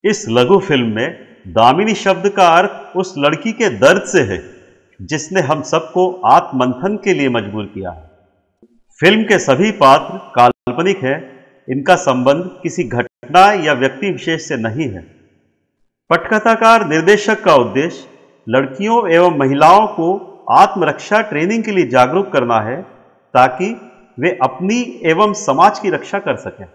इस लघु फिल्म में दामिनी शब्द का अर्थ उस लड़की के दर्द से है जिसने हम सबको आत्ममंथन के लिए मजबूर किया है। फिल्म के सभी पात्र काल्पनिक हैं, इनका संबंध किसी घटना या व्यक्ति विशेष से नहीं है। पटकथाकार निर्देशक का उद्देश्य लड़कियों एवं महिलाओं को आत्मरक्षा ट्रेनिंग के लिए जागरूक करना है ताकि वे अपनी एवं समाज की रक्षा कर सकें।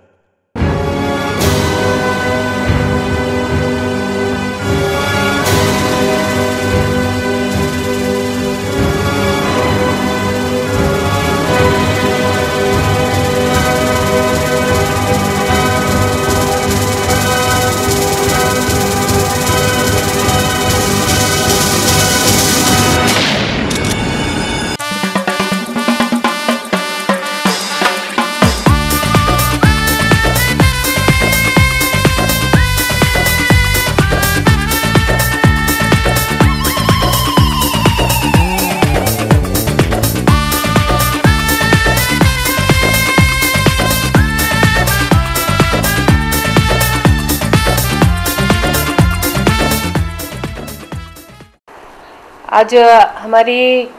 आज हमारी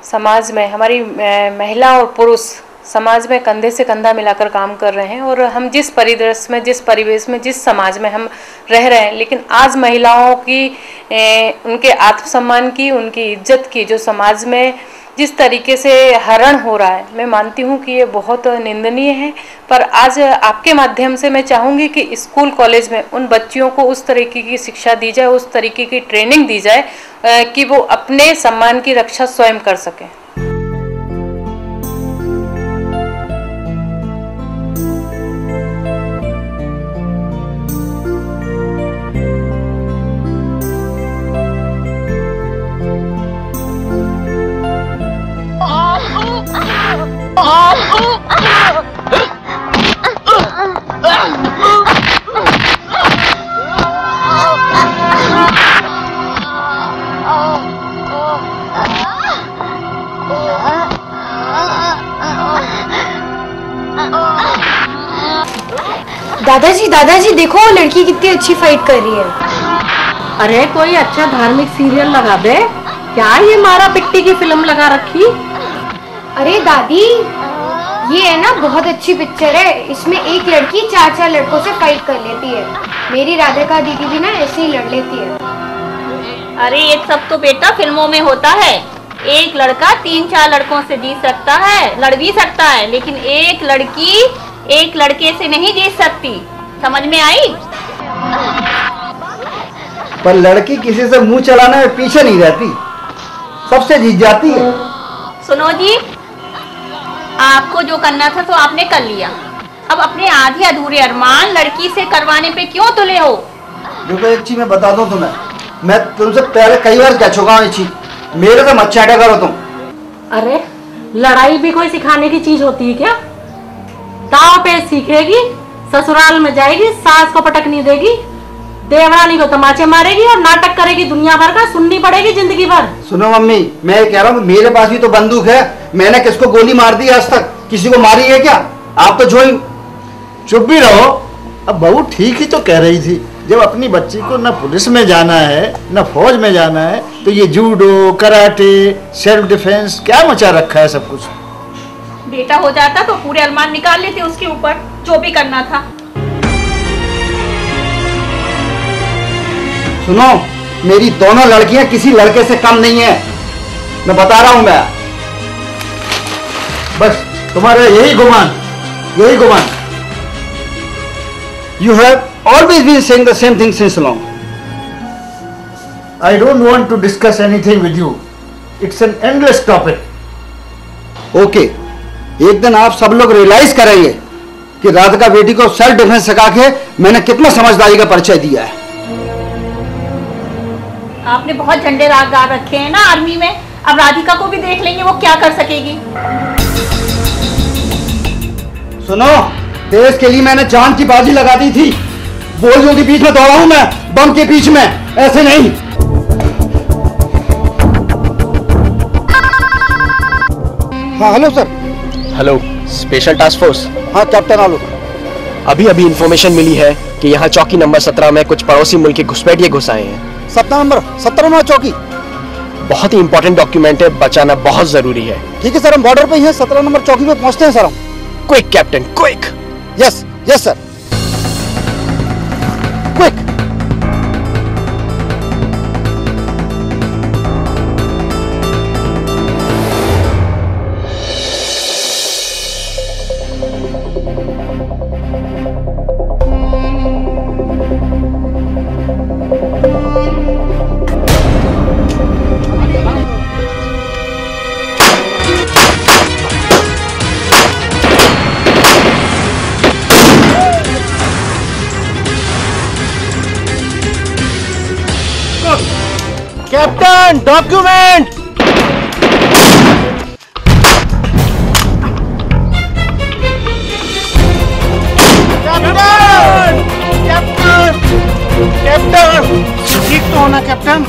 समाज में हमारी महिला और पुरुष समाज में कंधे से कंधा मिलाकर काम कर रहे हैं और हम जिस परिदृश्य में, जिस परिवेश में, जिस समाज में हम रह रहे हैं, लेकिन आज महिलाओं की उनके आत्मसम्मान की, उनकी इज्जत की जो समाज में जिस तरीके से हरण हो रहा है, मैं मानती हूँ कि ये बहुत निंदनीय है। पर आज आपके माध्यम से मैं चाहूँगी कि स्कूल कॉलेज में उन बच्चियों को उस तरीके की शिक्षा दी जाए, उस तरीके की ट्रेनिंग दी जाए कि वो अपने सम्मान की रक्षा स्वयं कर सकें। दादाजी देखो वो लड़की कितनी अच्छी फाइट कर रही है। अरे कोई अच्छा धार्मिक सीरियल लगा दे, क्या ये मारा पिट्टी की फिल्म लगा रखी। अरे दादी ये है ना बहुत अच्छी पिक्चर है, इसमें एक लड़की 4 लड़कों से फाइट कर लेती है। मेरी राधिका दीदी भी ना ऐसे ही लड़ लेती है। अरे ये सब तो बेटा फिल्मों में होता है। एक लड़का 3-4 लड़कों से जीत सकता है, लड़ भी सकता है, लेकिन एक लड़की एक लड़के से नहीं जीत सकती। समझ में आई? पर लड़की किसी से मुंह चलाने में पीछे नहीं रहती, सबसे जीत जाती है। सुनो जी, आपको जो करना था तो आपने कर लिया, अब अपने आधे अधूरे अरमान लड़की से करवाने पे क्यों तुले हो? देखो एक चीज मैं बता दूं तुम्हें, मैं तुमसे पहले कई बार कह चुका हूँ ये चीज, मेरे से मत चाटा करो तुम। अरे लड़ाई भी कोई सिखाने की चीज होती है क्या? दाव पे सीखेगी, ससुराल में जाएगी, सास को पटक नहीं देगी, देवरानी को तमाचे मारेगी और नाटक करेगी, दुनिया भर का सुननी पड़ेगी जिंदगी भर। सुनो मम्मी, मैं कह रहा हूँ मेरे पास भी तो बंदूक है, मैंने किसको गोली मार दी आज तक? किसी को मारी है क्या? आप तो चुप भी रहो। अब बहू ठीक ही तो कह रही थी, जब अपनी बच्ची को न पुलिस में जाना है न फौज में जाना है तो ये जूडो, कराटे, सेल्फ डिफेंस क्या मचा रखा है सब कुछ। बेटा हो जाता तो पूरे अरमान निकाल लेते उसके ऊपर, जो भी करना था। सुनो, मेरी दोनों लड़कियां किसी लड़के से कम नहीं है, मैं बता रहा हूं। मैं बस तुम्हारा यही गुमान। You have always been saying the same thing since long. I don't want to discuss anything with you. It's an endless topic. Okay, एक दिन आप सब लोग रियलाइज करेंगे कि राधिका बेटी को सेल्फ डिफेंस सिखा के मैंने कितना समझदारी का परिचय दिया है। आपने बहुत झंडे गा रखे हैं ना आर्मी में, अब राधिका को भी देख लेंगे वो क्या कर सकेगी। सुनो, देश के लिए मैंने जान की बाजी लगा दी थी, गोलियों के बीच में दौड़ा हूं मैं, बम के बीच में, ऐसे नहीं। हाँ hello sir. Hello, special task force. हाँ कैप्टन आलो। अभी इन्फॉर्मेशन मिली है कि यहाँ चौकी नंबर 17 में कुछ पड़ोसी मुल्क के घुसपैठिए घुस आए हैं। 17 नंबर चौकी बहुत ही इंपॉर्टेंट डॉक्यूमेंट है, बचाना बहुत जरूरी है। ठीक है सर, हम बॉर्डर पे ही हैं, 17 नंबर चौकी पे पहुंचते हैं सर हम। Quick captain, quick. Yes sir, quick. Captain, document. Captain ठीक तो होना कैप्टन।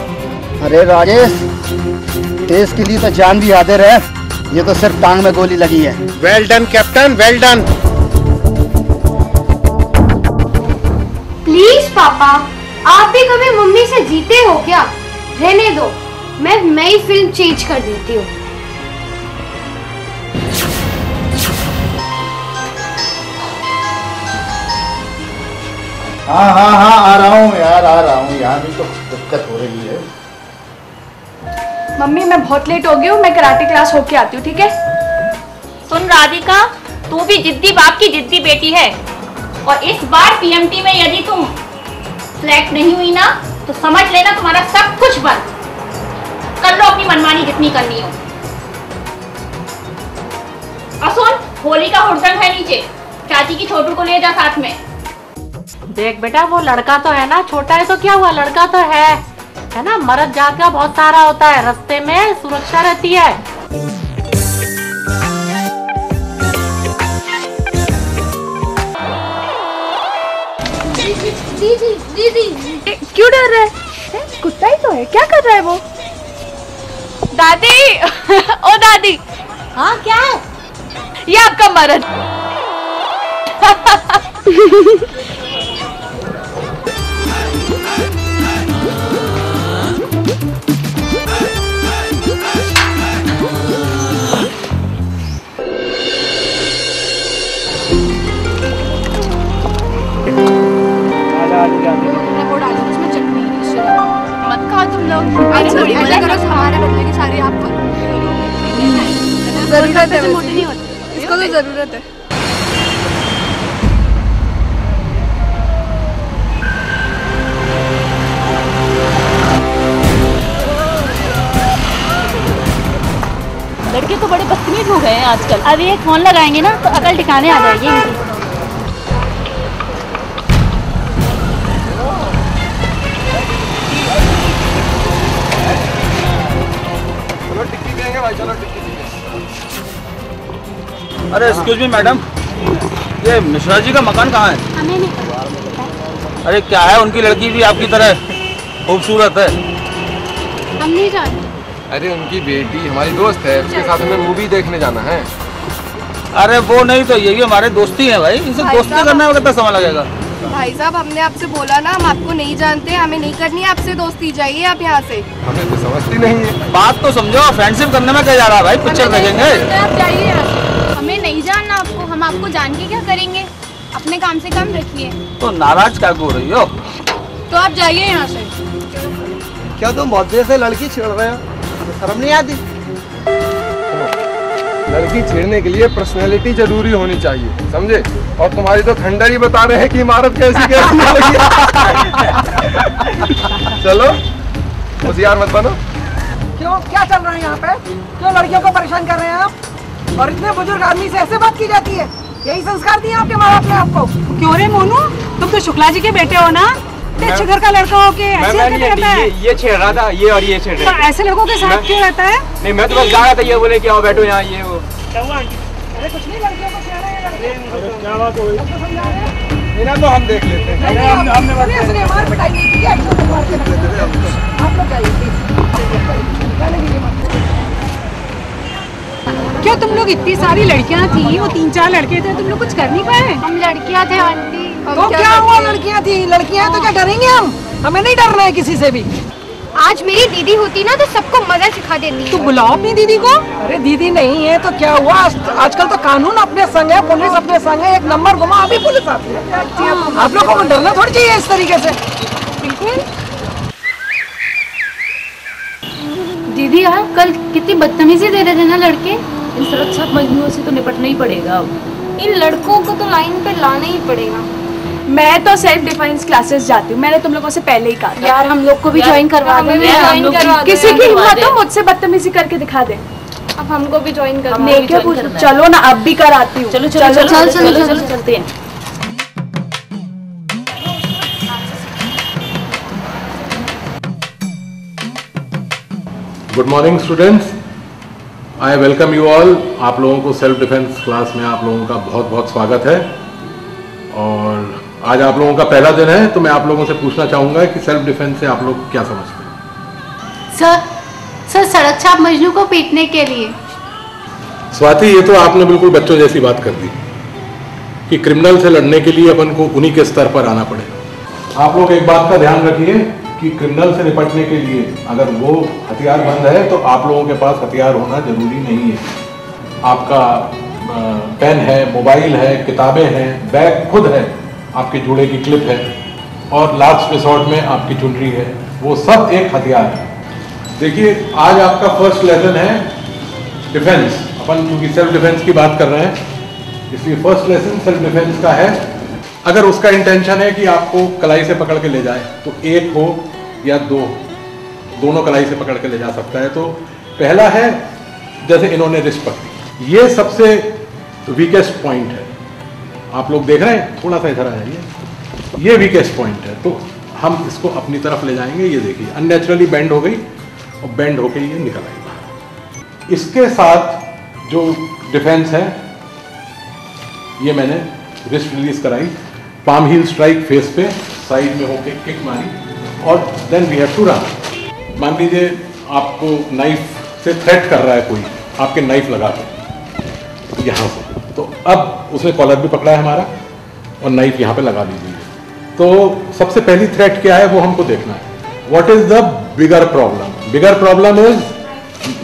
अरे राजेश, देश के लिए तो जान भी हाजिर है, ये तो सिर्फ टांग में गोली लगी है। Well done captain, well done. Please पापा, आप भी कभी मम्मी से जीते हो क्या? रहने दो, मैं नई फिल्म चेंज कर देती हूँ। हाँ आ रहा हूँ यार, आ रहा हूँ। यहाँ भी तो दिक्कत हो रही है। मम्मी मैं बहुत लेट हो गई हूँ, मैं कराटे क्लास होके आती हूँ, ठीक है? सुन राधिका, तू भी जिद्दी बाप की जिद्दी बेटी है, और इस बार पीएमटी में यदि तुम सिलेक्ट नहीं हुई ना तो समझ लेना तुम्हारा सब कुछ बंद। कर लो अपनी मनमानी जितनी करनी हो। और सुन, होली का हुड़दंग है नीचे, चाची की छोटू को ले जा साथ में। देख बेटा, वो लड़का तो है ना, छोटा है तो क्या हुआ, लड़का तो है ना। मर्द जात का बहुत सारा होता है, रास्ते में सुरक्षा रहती है। दीदी क्यों डर रहा है? कुत्ता ही तो है, क्या कर रहा है वो? दादी ओ दादी। हाँ क्या है? ये आपका मर्द। मत खाओ तुम लोग, हमारे बदले की सारी आपको जरूरत है, इसको तो जरूरत है। लड़के तो बड़े बदतमीज हो गए हैं आजकल। अब ये फोन लगाएंगे ना तो अकल ठिकाने आ जाएगी इनकी। अरे एक्सक्यूज मी मैडम, ये मिश्रा जी का मकान कहाँ है? हमें नहीं पता। अरे क्या है, उनकी लड़की भी आपकी तरह खूबसूरत है। हम नहीं जानते। अरे उनकी बेटी हमारी दोस्त है, उसके साथ हमें मूवी देखने जाना है। अरे वो नहीं तो ये भी हमारे दोस्ती है भाई, इनसे दोस्ती करने में कितना समय लगेगा? भाई साहब, हमने आपसे बोला ना, हम आपको नहीं जानते, हमें नहीं करनी आपसे दोस्ती, जाइए आप यहाँ से। हमें तो समझती नहीं है। बात तो समझो, फ्रेंडशिप करने में क्या जा रहा है भाई, पिक्चर देखेंगे। आप जाइए यहाँ से। हमें नहीं जानना आपको, हम आपको जान के क्या करेंगे? अपने काम से काम रखिए। तो नाराज क्या हो रही हो? तो आप जाइए यहाँ से। क्या तुम बहुत देर से लड़की छेड़ रहे हो? शर्म नहीं आती? लड़की छेड़ने के लिए पर्सनैलिटी जरूरी होनी चाहिए, समझे? और तुम्हारी तो खंडर ही बता रहे हैं कि इमारत कैसी कैसी लगी। चलो होशियार मत बनो। क्यों, क्या चल रहा है यहाँ पे? क्यों लड़कियों को परेशान कर रहे हैं आप? और इतने बुजुर्ग आदमी से ऐसे बात की जाती है? यही संस्कार दिए आपके माँ बाप ने आपको? क्यों रे मोनू, तुम तो शुक्ला जी के बेटे हो ना? अच्छे घर का लड़का हो के ऐसे हरकत करता है? ये छेड़ रहा था, ये और ये छेड़ तो ऐसे लोगों के साथ क्यों रहता है? नहीं, मैं तो बस जा रहा था, ये बोले कि आओ बैठो यहाँ, ये वो। अरे कुछ नहीं, लड़कियों को छेड़ रहे हैं। क्या बात हो गई? इन्हें तो हम देख लेते हैं। हमने मार पिटाई नहीं की, आप लोग जाइए। क्यों तुम लोग इतनी सारी लड़कियां थी, वो 3-4 लड़के थे, तुम लोग कुछ कर नहीं पाए? हम लड़कियां थे आंटी। तो क्या हुआ, लड़कियां थी, लड़कियां तो क्या डरेंगे हम? हमें नहीं डरना है किसी से भी। आज मेरी दीदी होती ना तो सबको मजा सिखा देती। तू बुलाओ अपनी दीदी को। अरे दीदी नहीं है तो क्या हुआ, आजकल तो कानून अपने संग है, पुलिस अपने संग है, एक नंबर घुमा अभी पुलिस आती है। आप लोगों को डरना थोड़ी चाहिए इस तरीके से। बिल्कुल। दीदी यार कल कितनी बदतमीजी दे रहे थे ना लड़के। इन सुरक्षा मजनूओं से तो निपटना ही पड़ेगा अब। इन लड़कों को तो लाइन पे लाना ही पड़ेगा। मैं तो सेल्फ डिफेंस क्लासेस जाती हूँ, मैंने तुम लोगों से पहले ही कहा। यार हम लोग को भी ज्वाइन करवा दे। किसी की हिम्मत हो मुझसे बदतमीजी करके दिखा दे। अब हमको भी ज्वाइन करना मैं क्या पूछ, चलो ना अब भी कराती हूँ। चलो चलो चलो चलो चलते हैं। Good morning students, I welcome you all. आप लोगों को सेल्फ डिफेंस क्लास में आप लोगों का बहुत बहुत स्वागत है। और आज आप लोगों का पहला दिन है, तो मैं आप लोगों से पूछना चाहूँगा कि सेल्फ डिफेंस से आप लोग क्या समझते हैं? सर सड़क छाप मजनू को पीटने के लिए। स्वाति, ये तो आपने बिल्कुल बच्चों जैसी बात कर दी कि क्रिमिनल से लड़ने के लिए अपन को उन्हीं के स्तर पर आना पड़ेगा। आप लोग एक बात का ध्यान रखिए कि क्रिमिनल से निपटने के लिए अगर वो हथियार बंद है तो आप लोगों के पास हथियार होना जरूरी नहीं है। आपका पेन है, मोबाइल है, किताबें हैं, बैग खुद है, आपके जूड़े की क्लिप है और लास्ट रिसोर्ट में आपकी चुनरी है, वो सब एक हथियार है। देखिए, आज आपका फर्स्ट लेसन है डिफेंस। अपन क्योंकि सेल्फ डिफेंस की बात कर रहे हैं इसलिए फर्स्ट लेसन सेल्फ डिफेंस का है। अगर उसका इंटेंशन है कि आपको कलाई से पकड़ के ले जाए तो एक हो या दो, दोनों कलाई से पकड़ के ले जा सकता है। तो पहला है, जैसे इन्होंने रिस्ट पकड़ी, ये सबसे वीकेस्ट पॉइंट है। आप लोग देख रहे हैं, थोड़ा सा इधर आ जाइए, ये वीकेस्ट पॉइंट है। तो हम इसको अपनी तरफ ले जाएंगे। ये देखिए अननेचुरली बेंड हो गई और बेंड होके ये निकल आई बाहर। इसके साथ जो डिफेंस है, ये मैंने रिस्ट रिलीज कराई, पाम हील स्ट्राइक फेस पे, साइड में होके किक मारी और then we have to run. मान लीजिए आपको नाइफ से थ्रेट कर रहा है कोई, आपके नाइफ लगा के यहाँ से, तो अब उसने कॉलर भी पकड़ा है हमारा और नाइफ यहाँ पे लगा दी हुई है। तो सबसे पहली थ्रेट क्या है वो हमको देखना है। What is the bigger problem? Bigger problem is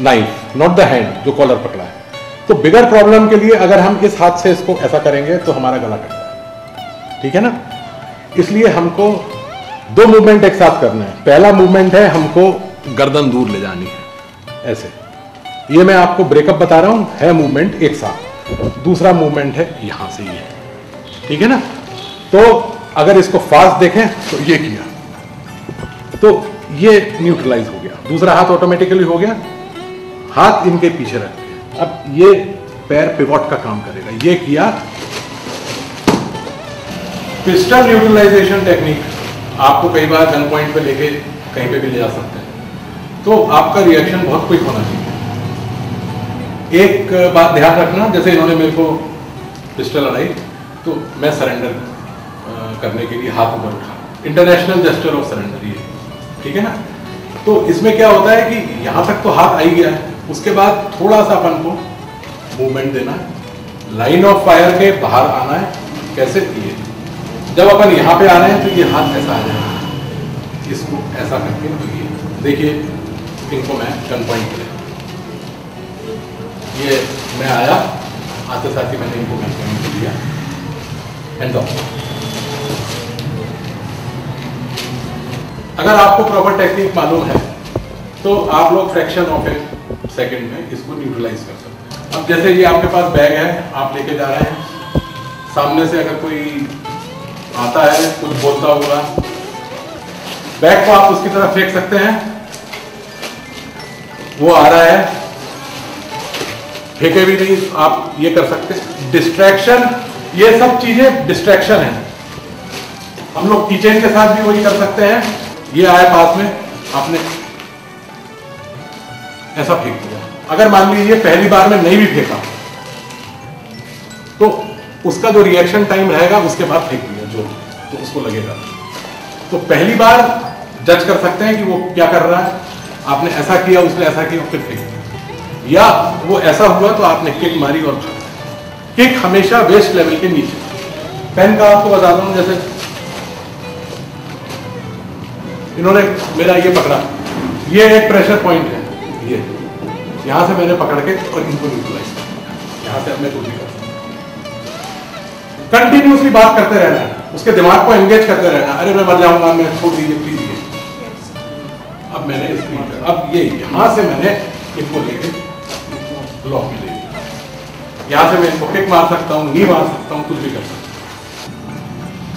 knife, not the hand जो कॉलर पकड़ा है। तो बिगर प्रॉब्लम के लिए अगर हम इस हाथ से इसको ऐसा करेंगे तो हमारा गला कटता है, ठीक है ना। इसलिए हमको दो मूवमेंट एक साथ करना है। पहला मूवमेंट है हमको गर्दन दूर ले जानी है, ऐसे। ये मैं आपको ब्रेकअप बता रहा हूं, है मूवमेंट एक साथ। दूसरा मूवमेंट है यहां से ये, ठीक है ना। तो अगर इसको फास्ट देखें तो ये किया तो ये न्यूट्रलाइज हो गया, दूसरा हाथ ऑटोमेटिकली हो गया, हाथ इनके पीछे रख दिया। अब ये पैर पिवॉट का काम करेगा, ये किया। पिस्टल न्यूट्रलाइजेशन टेक्निक आपको कई बार गन पॉइंट पे लेके कहीं पे भी ले जा सकते हैं, तो आपका रिएक्शन बहुत क्विक होना चाहिए। एक बात ध्यान रखना, जैसे इन्होंने मेरे को पिस्टल लड़ाई तो मैं सरेंडर करने के लिए हाथ ऊपर उठा, इंटरनेशनल जेस्चर ऑफ सरेंडर, ये ठीक है ना। तो इसमें क्या होता है कि यहाँ तक तो हाथ आ ही गया है, उसके बाद थोड़ा सा अपन को मूवमेंट देना है, लाइन ऑफ फायर के बाहर आना है। कैसे? ये जब अपन यहाँ पे आ रहे हैं तो ये हाथ ऐसा आ जाएगा, इसको ऐसा करके तो ये देखिए, इनको मैं गन पॉइंट पे, ये मैं आया, आते साथ ही मैंने इनको गन पॉइंट पे दिया, हैंड ऑफ। अगर आपको प्रॉपर टेक्निक मालूम है तो आप लोग फ्रैक्शन ऑफ ए सेकंड में इसको न्यूट्रलाइज कर सकते हैं। अब जैसे ये आपके पास बैग है, आप लेके जा रहे हैं, सामने से अगर कोई आता है कुछ बोलता हुआ, बैग को आप उसकी तरफ फेंक सकते हैं, वो आ रहा है, फेंके भी नहीं, आप ये कर सकते हैं। डिस्ट्रैक्शन, ये सब चीजें डिस्ट्रैक्शन है। हम लोग किचन के साथ भी वही कर सकते हैं। ये आया पास में, आपने ऐसा फेंक दिया। अगर मान लीजिए पहली बार में नहीं भी फेंका तो उसका जो रिएक्शन टाइम रहेगा उसके बाद फेंक दिया जो, तो उसको लगेगा। तो पहली बार जज कर सकते हैं कि वो क्या कर रहा है, आपने ऐसा किया, उसने ऐसा किया, फिर फेंक दिया। या वो ऐसा हुआ तो आपने किक मारी और भाग। किक हमेशा वेस्ट लेवल के नीचे। पेन का आपको बता दूं, जैसे इन्होंने मेरा ये पकड़ा, ये एक प्रेशर पॉइंट है, ये यहां से मैंने पकड़ के और इनको न्यूट्रलाइज किया। यहां से अब मैं कुछ भी कर कंटिन्यूसली बात करते रहना है, उसके दिमाग को एंगेज करते रहना। अरे मैं मर जाऊंगा, मैं छोड़ दीजिए प्लीज। अब मैंने अब ये यहां से मैंने इनको लेके ब्लॉक में ले लिया। यहां से मैं इनको किक मार सकता हूं, नी मार सकता हूं, कुछ भी कर सकता हूं।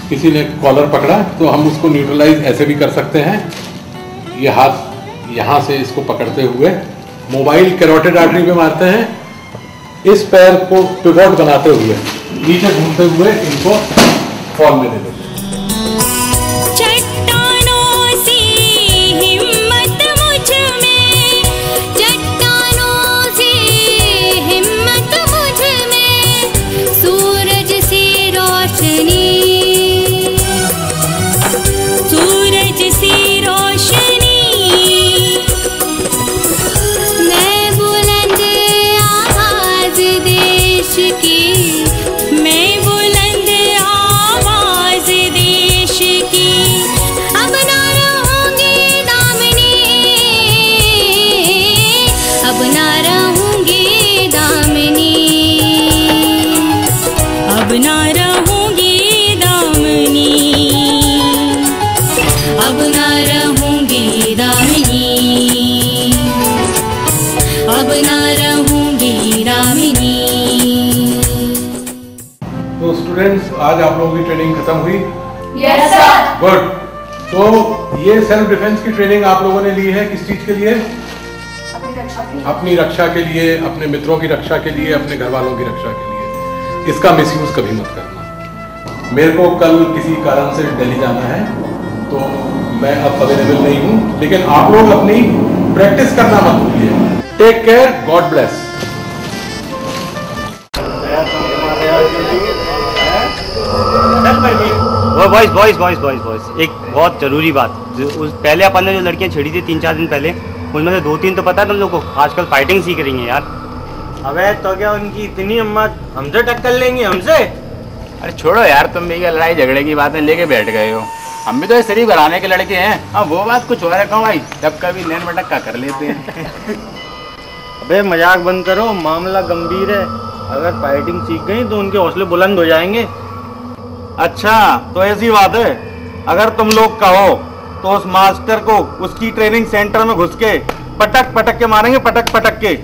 किसी ने कॉलर पकड़ा तो हम उसको न्यूट्रलाइज ऐसे भी कर सकते हैं। ये हाथ यहां से इसको पकड़ते हुए मोबाइल कैरोटिड आर्टरी पे मारते हैं, इस पैर को पिवोट बनाते हुए नीचे घूमते हुए इनको फॉल में दे देते हैं। तो स्टूडेंट्स, आज आप लोगों की ट्रेनिंग खत्म हुई? Yes sir. गुड। तो ये सेल्फ डिफेंस की ट्रेनिंग आप लोगों ने ली है किस चीज के लिए? अपनी रक्षा के लिए, अपने मित्रों की रक्षा के लिए, अपने घर वालों की रक्षा के लिए। इसका मिसयूज कभी मत करना। मेरे को कल किसी कारण से दिल्ली जाना है तो मैं अब अवेलेबल नहीं हूँ, लेकिन आप लोग अपनी प्रैक्टिस करना मत भूलिए। Take care, God bless. Boys boys boys boys boys एक बहुत जरूरी बात। पहले अपन ने जो लड़कियां छेड़ी थी 3-4 दिन पहले, उनमें से 2-3 तो पता है तुम लोग को आजकल फाइटिंग सीख रही हैं यार। अबे तो क्या उनकी इतनी हिम्मत, हमसे टक्कर लेंगी हमसे? अरे छोड़ो यार, तुम भी क्या लड़ाई झगड़े की बातें लेके बैठ गए हो। हम भी तो शरीफ घराने के लड़के हैं। हाँ वो बात कुछ और है कहो भाई, जब कभी नैन मटक्का कर लेते हैं। अबे मजाक बंद करो, मामला गंभीर है। अगर फाइटिंग सीख गई तो उनके हौसले बुलंद हो जाएंगे। अच्छा तो ऐसी बात है, अगर तुम लोग कहो तो उस मास्टर को उसकी ट्रेनिंग सेंटर में घुस के पटक पटक के मारेंगे, पटक पटक के।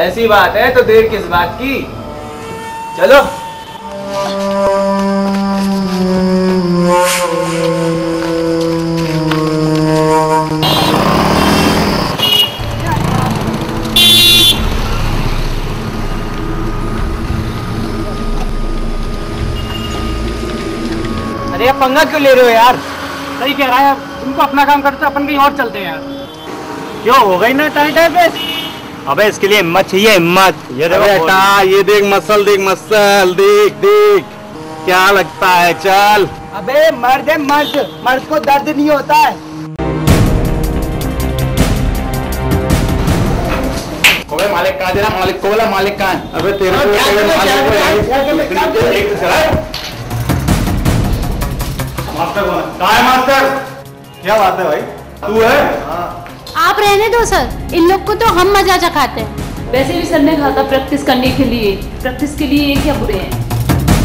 ऐसी बात है तो देर किस बात की, चलो। अरे आप पंगा क्यों ले रहे हो यार? सही कह रहा है, उनको अपना काम करते अपन कहीं और चलते हैं यार। क्यों हो गई ना टाइट है? अबे इसके लिए हिम्मत चाहिए, हिम्मत। ये बेटा, ये देख मसल, देख मसल, देख देख क्या लगता है, चल। अबे मर्द है मर्द, मर्द को दर्द नहीं होता है। कोबे मालिक कहाँ है? मालिक को बोला, मालिक कहाँ है? अबे तेरे को मास्टर कहाँ है? मास्टर क्या बात है भाई, तू है? आप रहने दो सर, इन लोग को तो हम मजा चखाते हैं। वैसे भी सर ने कहा था प्रैक्टिस करने के लिए, प्रैक्टिस के लिए क्या बुरे हैं?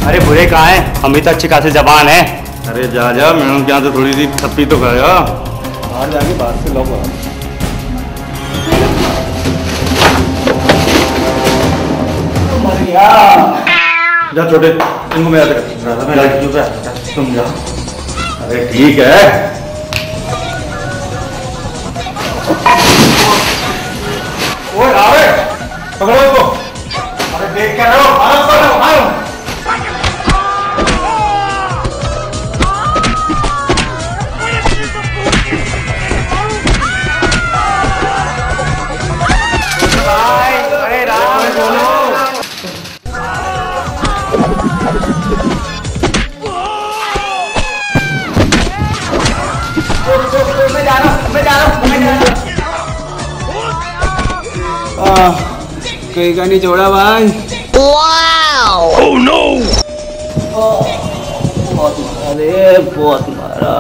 अरे बुरे कहाँ हैं, हम भी तो अच्छी खासी जबान है। अरे जा जा, मैडम के यहाँ से थोड़ी सी थप्पी तो खाया। बाहर जाके बात से लोग जा छोटे, इनको मैं तुम जा। अरे ठीक है, ओए आवे, पकड़ो इसको। अरे देख क्या रहे हो, मारो मारो मारो। अरे राम बोलो। मैं जा रहा हूँ। कहीं का नहीं छोड़ा भाई। Oh no! बहुत मारा रे, बहुत मारा,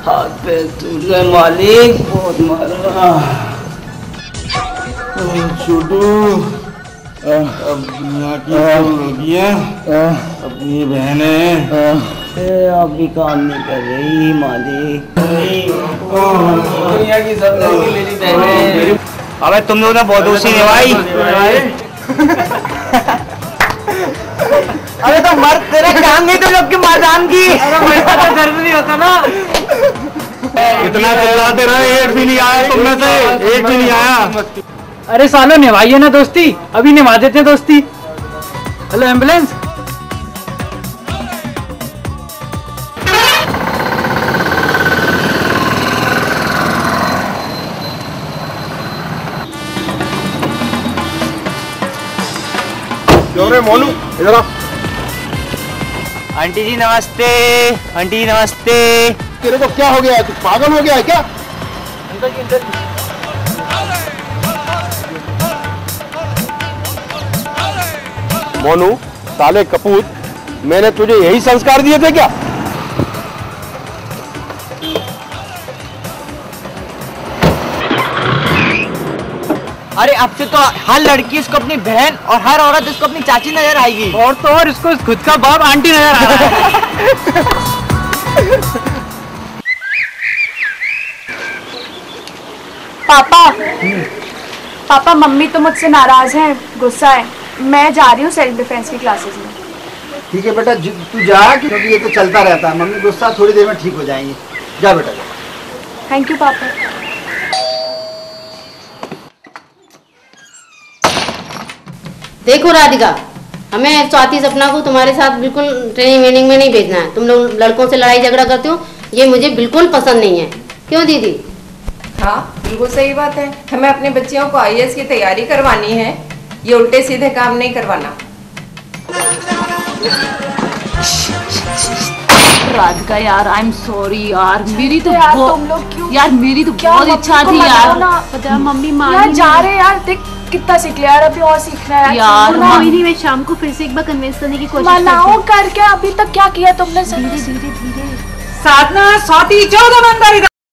हाथ पे टूट गए मालिक, बहुत मारा। छोटू अब दुनिया की लड़कियाँ अपनी बहनें आप भी काम नहीं कर रही मालिक। दुनिया की सब लड़की मेरी बहनें। अबे तुम लोग ना बहुत दोस्ती है भाई। अरे तो मर्द तेरा काम नहीं तुम लोग की मर्दान की। अरे मर्द का दर्द नहीं होता ना। इतना चिल्लाते रहे, एक भी नहीं आया तुम में से, एक भी नहीं आया। अरे सालों निभाइए ना दोस्ती, अभी निभा देते हैं दोस्ती। Hello ambulance. क्यों रे मोनू, इधर आ। आंटी जी नमस्ते, आंटी जी नमस्ते। तेरे को क्या हो गया है, तू पागल हो गया है क्या? मोनू साले कपूत, मैंने तुझे यही संस्कार दिए थे क्या? अरे अब से तो हर लड़की इसको अपनी बहन और हर औरत इसको अपनी चाची नजर आएगी। और तो और इसको खुद का बाप आंटी नजर आ रहा है। पापा पापा मम्मी तो मुझसे नाराज हैं, गुस्सा है। मैं जा रही हूँ सेल्फ डिफेंस की क्लासेस में। ठीक है बेटा, तू जा, क्योंकि ये तो चलता रहता है। मम्मी गुस्सा थोड़ी देर में ठीक हो जाएंगे। जा बेटा। थैंक यू पापा। देखो राधिका, हमें स्वाति सपना को तुम्हारे साथ बिल्कुल ट्रेनिंग वेनिंग में नहीं भेजना है। तुम लोग लड़कों से लड़ाई झगड़ा करते हो, ये मुझे बिल्कुल पसंद नहीं है। क्यों दीदी? हाँ बिल्कुल सही बात है। हमें अपने बच्चियों को IAS की तैयारी करवानी है, ये उल्टे सीधे काम नहीं करवाना। राधिका यार आई एम सॉरी यार, मेरी तो यार तुम लोग क्यों यार मेरी तो बहुत इच्छा थी यार। पता है मम्मी यार जा रहे यार, देख कितना सीख लिया यार, अभी और सीखना है यार। कोई नहीं, मैं शाम को फिर से एक बार कन्विंस करने की कोशिश मनाओ करके। अभी तक क्या किया तुमने? धीरे धीरे धीरे। साधना स्वाति 14 ईमानदारी।